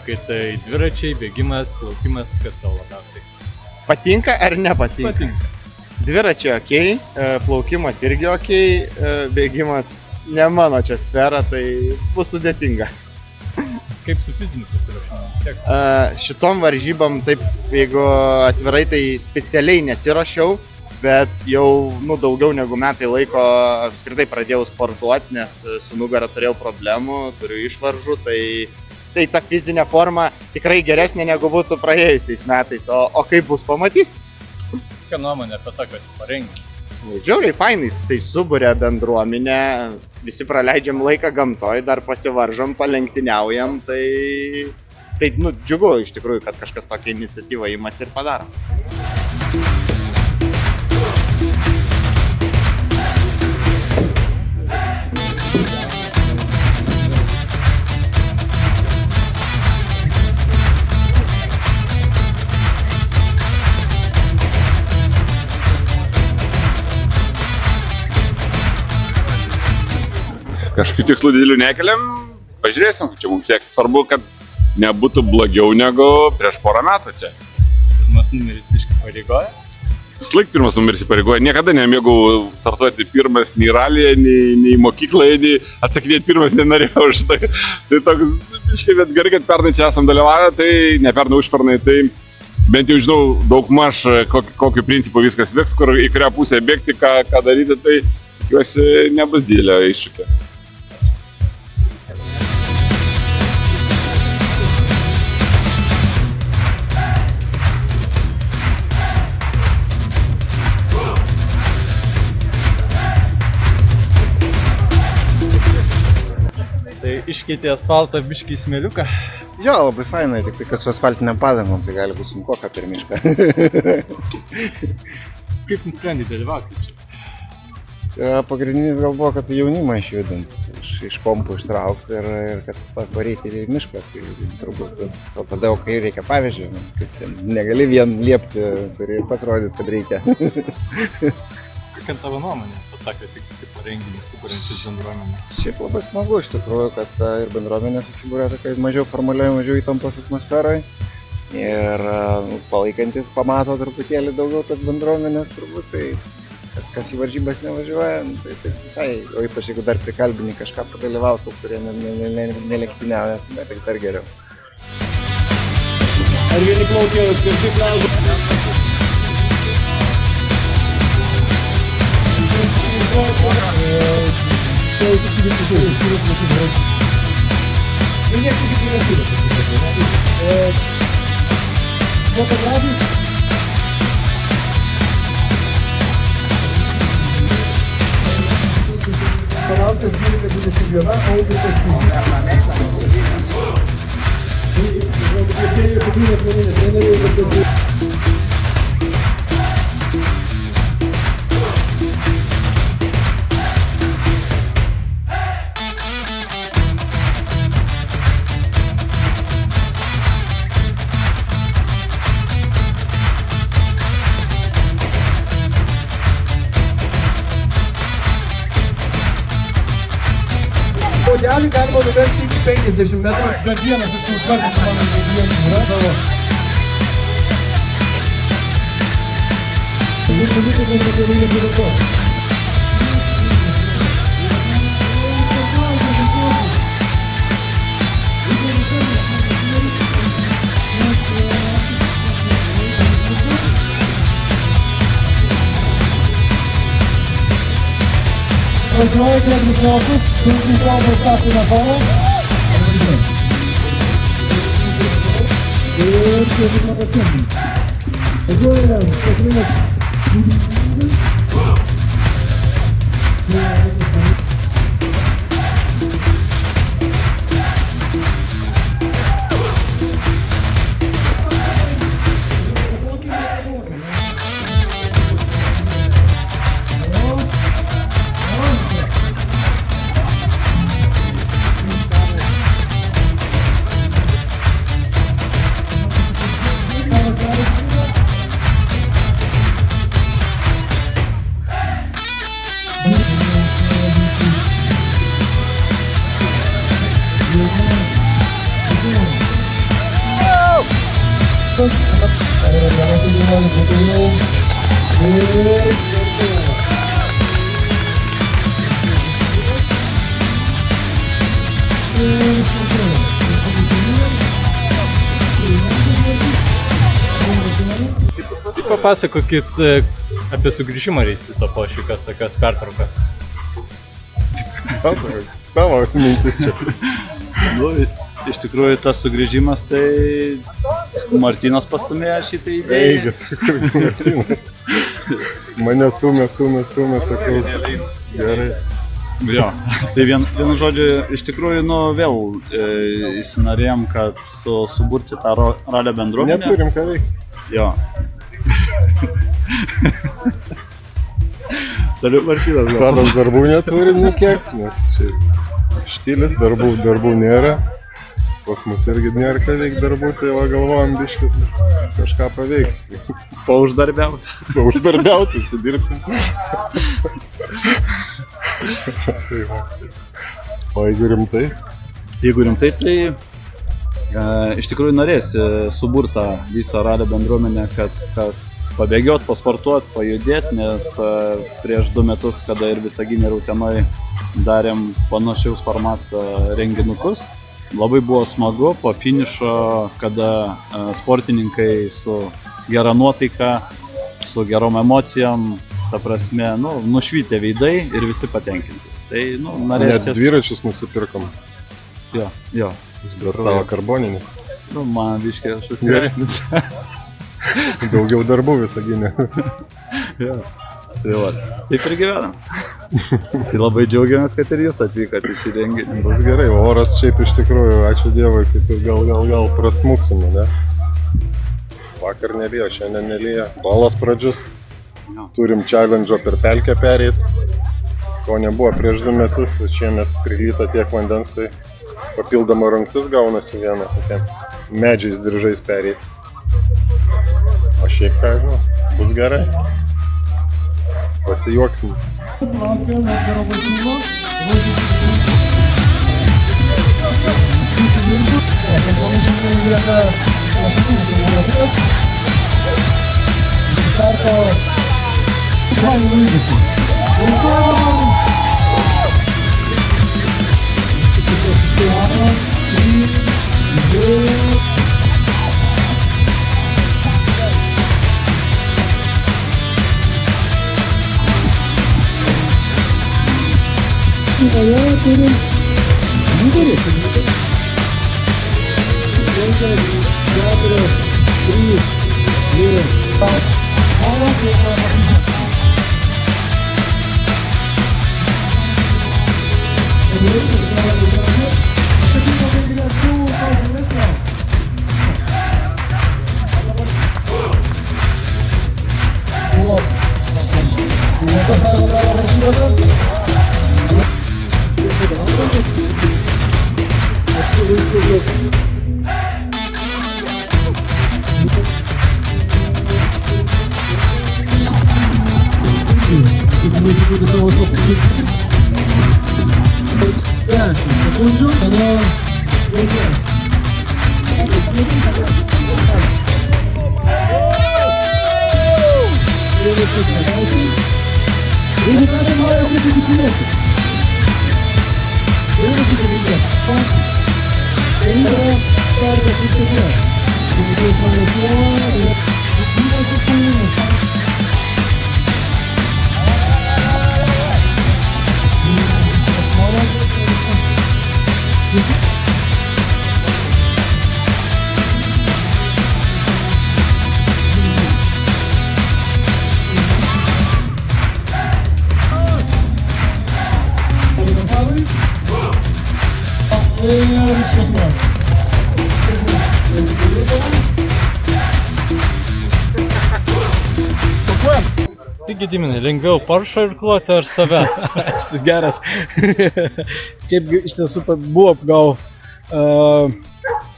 dalykai, tai dviračiai, bėgimas, plaukimas, kas tau labiausiai? Patinka ar nepatinka? Patinka. Dviračiai okei, plaukimas irgi okei, bėgimas ne mano čia sfera, tai bus sudėtinga. Kaip su fiziniu pasiruošimu vis tiek? Šitom varžybom, taip, jeigu atvirai, tai specialiai nesiruošiau, bet jau daugiau negu metai laiko apskritai pradėjau sportuoti, nes su nugara turėjau problemų, turiu išvaržų, tai ta fizinė forma tikrai geresnė negu būtų praėjusiais metais, o kaip bus, pamatys. Kokia nuomonė apie tą, kad parengimas? Žiauriai fainais, tai suburia bendruomenę, visi praleidžiam laiką gamtoj, dar pasivaržom, palenktyniaujam, tai džiugu iš tikrųjų, kad kažkas tokią iniciatyvą imasi ir padaro. Kažkokių tikslų didelių nekeliam, pažiūrėsim, čia mums sieks. Svarbu, kad nebūtų blogiau negu prieš porą metų čia. Pirmas numeris biškai pareigoja? Vislaik pirmas numeris įpareigoja. Niekada nemėgau startuoti pirmas nei ralyje, nei mokykloje, nei atsakinėti pirmas nenorėjau. Tai toks biškai, bet gerai, kad pernai čia esam dalyvavę, tai ne pernai, užpernai, tai bent jau žinau daugmaž kokiu principu viskas vyks, kur į kurią pusę bėgti, ką daryti, tai tikiuosi nebus didelio iššūkio. Tai iškeitė asfaltą biškį į smėliuką? Jo, labai fainai, tik tai kad su asfaltiniam padangom, tai gali būti sunkoka per mišką. Kaip nusprendai dalyvauti čia? Pagrindinis gal buvo, kad jaunimą išjudint, iš kompų ištraukti ir kad pasvaryti į mišką, tai turbūt, o tada kai reikia pavyzdžiui, negali vien liepti, turi ir pats rodyti, kad reikia. Kokia tavo nuomonė apie tą, kad tik renginį suburiančius bendruomenę? Šiaip labai smagu iš tikrųjų, kad ir bendruomenė susibūrė tokia mažiau formaliai, mažiau įtampos atmosferai ir palaikantis pamato truputėlį daugiau tos bendruomenės turbūt, tai kas į varžybas nevažiuoja, tai visai, o ypač jeigu dar prikalbini kažką padalyvautų, kurie nelenktyniauja, tai dar geriau. Ar vieni plaukė skersai pliažo? Parauskas 12-21, Auditas 7. Podelį galima nuvesti iki 50 metrų, bet vienas iš tų užvardintų mano žaidėjų yra savo. Važiuoja Giedrius Laukus, sunkiai kalbas Tapiną Pavą. Ir Giedrius Laukus. Važiuoja Giedrius. Tas, dar yra vienas iš 11 toliau. Ir... Papasakokit apie sugrįžimą Reisvito po šikas tokios pertraukos. Tavo mintis čia. Nu, iš tikrųjų tas sugrįžimas, tai Martynas pastumėjo šitą idėją. Eikit, Martynai. Mane stumė, sakau. Gerai. Jo, tai vienu žodžiu, iš tikrųjų, nu, vėl įsinorėjom, kad suburti tą ralio bendruomenę. Neturim ką veikti. Jo. Toliau Martynas gal. Tadas darbų neturi nikiek, nes šiaip štilis darbų nėra. Pas mus irgi nėra ką veikti darbų, tai va galvojam biškit kažką paveikti. Pauždarbiauti. Uždarbiauti, užsidirbsim. O jeigu rimtai? Jeigu rimtai, tai iš tikrųjų norėsi suburtą visą ralio bendruomenę, kad pabėgiot, pasportuot, pajudėt, nes prieš 2 metus, kada ir Visagine ir Utenoj darėm panašiaus formato renginukus, labai buvo smagu po finišo, kada sportininkai su gera nuotaika, su gerom emocijom, ta prasme, nu, nušvytė veidai ir visi patenkinti. Tai, nu, norėsi... Net dviračius nusipirkom. Jo. Tavo karboninis. Nu, man biškė šis geresnis. Daugiau darbų Visagine. Ja. Tai va, taip ir gyvenam. Tai labai džiaugiamės, kad ir jūs atvykote į šį renginį. Bus gerai, oras šiaip iš tikrųjų, ačiū Dievui, kaip ir gal prasmuksime, ne? Vakar nelyja, šiandien nelyja. Balas pradžius. Turim challenge'o per pelkę pereit, ko nebuvo prieš 2 metus, šiemet prilyta tiek vandens, tai papildoma rungtis gaunasi viena tokia medžiais diržais pereit. O šiaip ką, žinau, bus gerai. Pasijuoksim. Laukia Edgaro Vaitūno. Penkiasdešimtąją vietą paskutinis fotografijas. Starto gali laimėsi. Turim lyderį. 4, 3, 2, sekundžių, tada sveiki. Jeigu ką tai nori, kaip įsikinėti. Ir įsikinėti. Eina, startas įsikinė. Įsikinės manęs ir įsikinės. Ir sėkmės. Tai Gediminai, lengviau paršą irkluoti ar save? Šitas geras. Šiaip iš tiesų buvo gal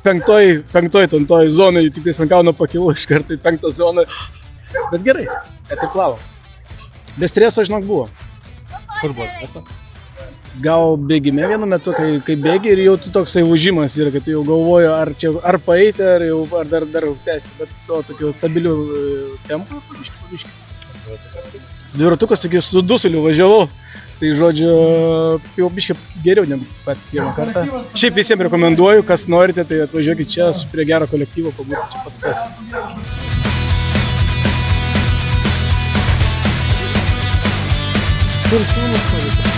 penktoj zonai, tik ant kalno pakilau iš karto į 5 zoną. Bet gerai, atiklavo. Be streso, žinok, buvo. Kur buvo stresas? gal bėgime vienu metu, kai bėgi ir jau tu toksai lūžimas yra, kad tu jau galvoji, ar paeiti, ar dar tęsti, bet to tokiu stabiliu tempu, biški. Dviratukas tokiu su dusuliu važiavau, tai žodžiu, jau biški geriau negu pat pirmą kartą. Šiaip visiems rekomenduoju, kas norite, tai atvažiuokit čia prie gero kolektyvo, pabūti čia pats tas. Kur sūnus pavyko?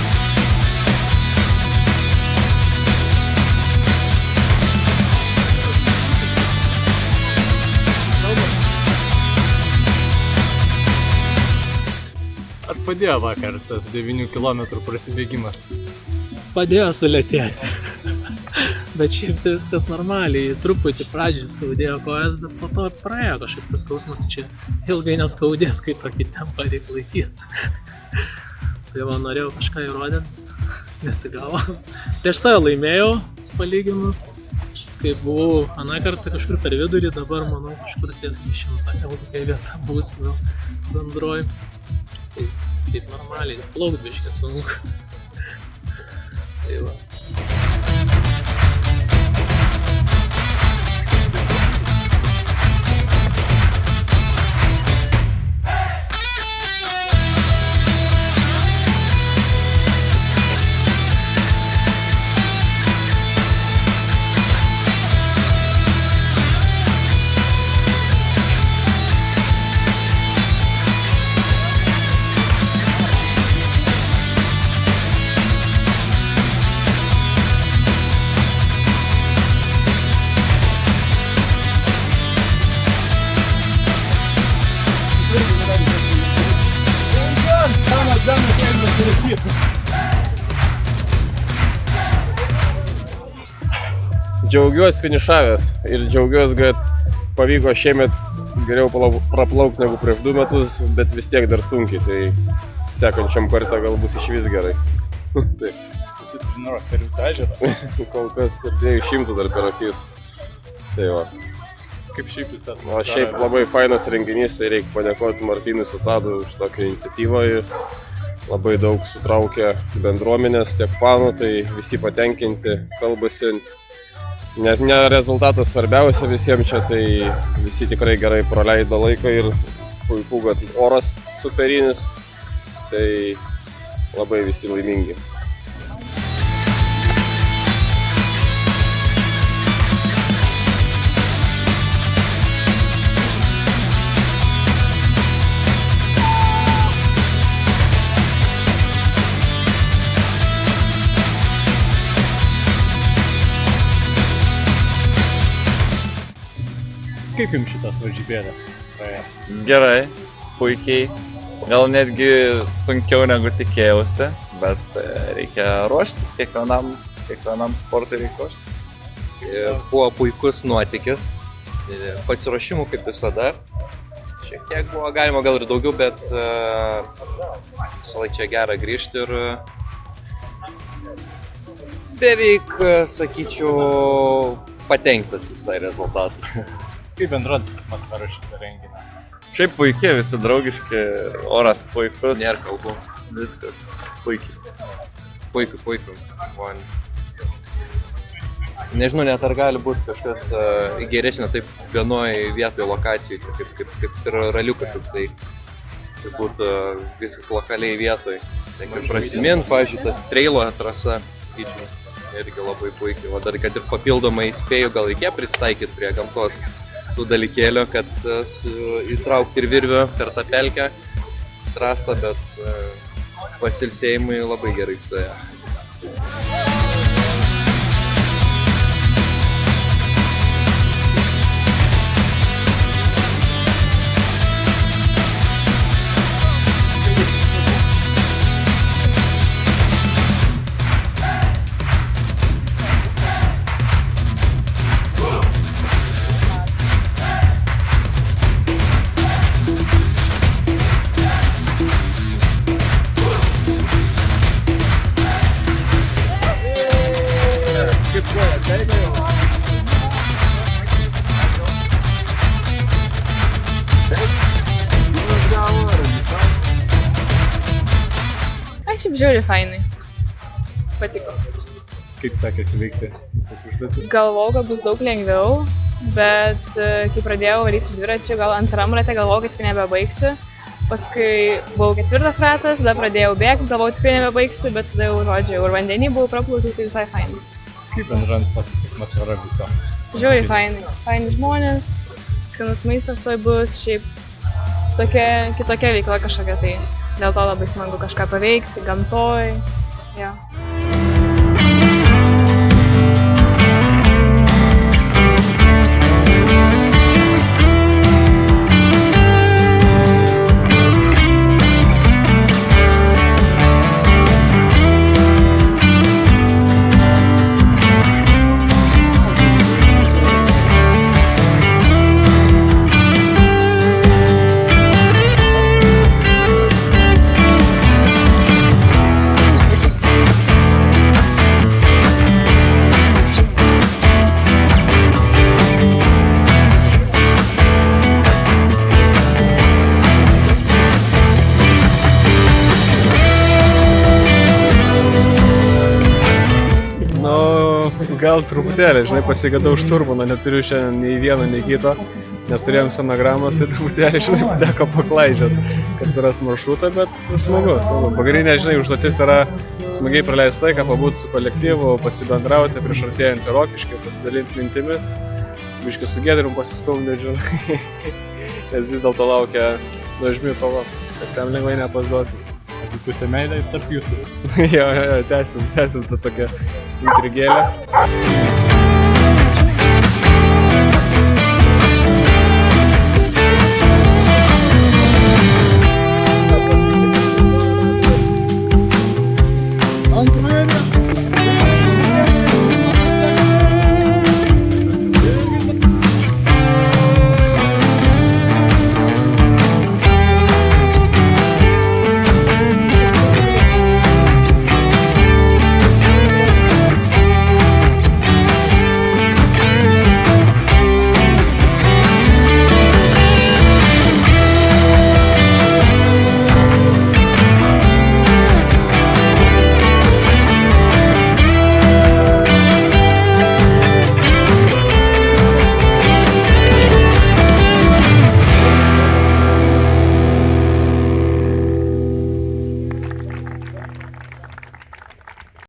Ar padėjo vakar tas 9 km prasibėgimas? Padėjo sulėtėti. Bet šiaip tai viskas normaliai, truputį pradžiai skaudėjo kojas, bet po to praėjo kažkaip tas skausmas čia ilgai neskaudės, kai tokį tempą reikia laikyti. Tai va, norėjau kažką įrodyti, nesigavo. Prieš save laimėjau, palyginus, kai buvau aną kartą kažkur per vidurį, dabar manau kažkur ties 100 kokia vieta būsiu bendroj. Tai kaip normaliai, plaukt biškį sunku. Tai va. Džiaugiuosi finišavęs ir džiaugiuosi, kad pavyko šiemet geriau praplaukti negu prieš 2 metus, bet vis tiek dar sunkiai, tai sekančiam kartą gal bus išvis gerai. Taip. Visi treniruoja per visą ežerą? Kol kas 200 dar per akis. Tai va. Kaip šiaip visą atmosferą? O šiaip labai fainas renginys, tai reikia padėkoti Martynui Sutadui už tokią iniciatyvą. Labai daug sutraukė bendruomenės, tiek fanų, tai visi patenkinti, kalbasi. Net ne rezultatas svarbiausia visiems čia, tai visi tikrai gerai praleido laiką ir puiku, kad oras superinis, tai labai visi laimingi. Kaip jums šitas varžybėlės? Gerai, puikiai. Gal netgi sunkiau negu tikėjausi, bet reikia ruoštis kiekvienam sportui reikia ruoštis. Buvo puikus nuotykis, pasiruošimų kaip visada. Šiek tiek buvo galima gal ir daugiau, bet visą laiką čia gera grįžti ir beveik, sakyčiau, patenktas visai rezultatai. Kaip bendra atmosfera šitą renginį? Šiaip puikiai, visi draugiški, oras puikus. Nėra kalbų. Viskas puikiai. Puiku. Nežinau, net ar gali būti kažkas geresnė taip vienoje vietoje lokacijai, kaip ir raliukas toksai. Tai būtų viskas lokaliai vietoje. Tai kaip prasimint, pavyzdžiui, tas treilo trasa, irgi labai puikiai. O dar kad ir papildomai spėju, gal reikia pristaikyti prie gamtos tų dalykėlių, kad įtraukti ir virvę per tą pelkę trasą, bet pasilsėjimui labai gerai suėjo. Šiaip žiauriai fainai. patiko. Kaip sekėsi veikti visas užduotis? Galvojau, kad bus daug lengviau, bet kai pradėjau varyti su dviračiu, gal antram rate galvojau, kad tikrai nebebaigsiu. Paskui buvau 4. ratas, tada pradėjau bėgti, galvojau tikrai nebebaigsiu, bet tada jau, žodžiu, ir vandenį buvau praplaukiau, tai visai fainai. Kaip bendraujant atmosfera viso? Žiauriai fainai. Faini žmonės, skanus maistas bus, šiaip kitokia veikla kažkokia, tai dėl to labai smagu kažką paveikti, gamtoj. Ja. Gal truputėlį, žinai, pasigadau šturmaną, neturiu šiandien nei vieno, nei kito, nes turėjom sonogramas, tai truputėlį, žinai, teko paklaidžiat, kad suras maršrutą, bet smagu. Pagrindinė, žinai, užduotis yra smagiai praleisti laiką, pabūti su kolektyvu, pasibendrauti prieš artėjant į Rokiškį, pasidalinti mintimis, biškį su Giedrium pasistumdyti, žinai, nes vis dėlto laukia nuožmi kova, kas jam lengvai nepazuosim. Pusė meilė tarp jūsų. Jo, tęsim tą tokią intrigėlę.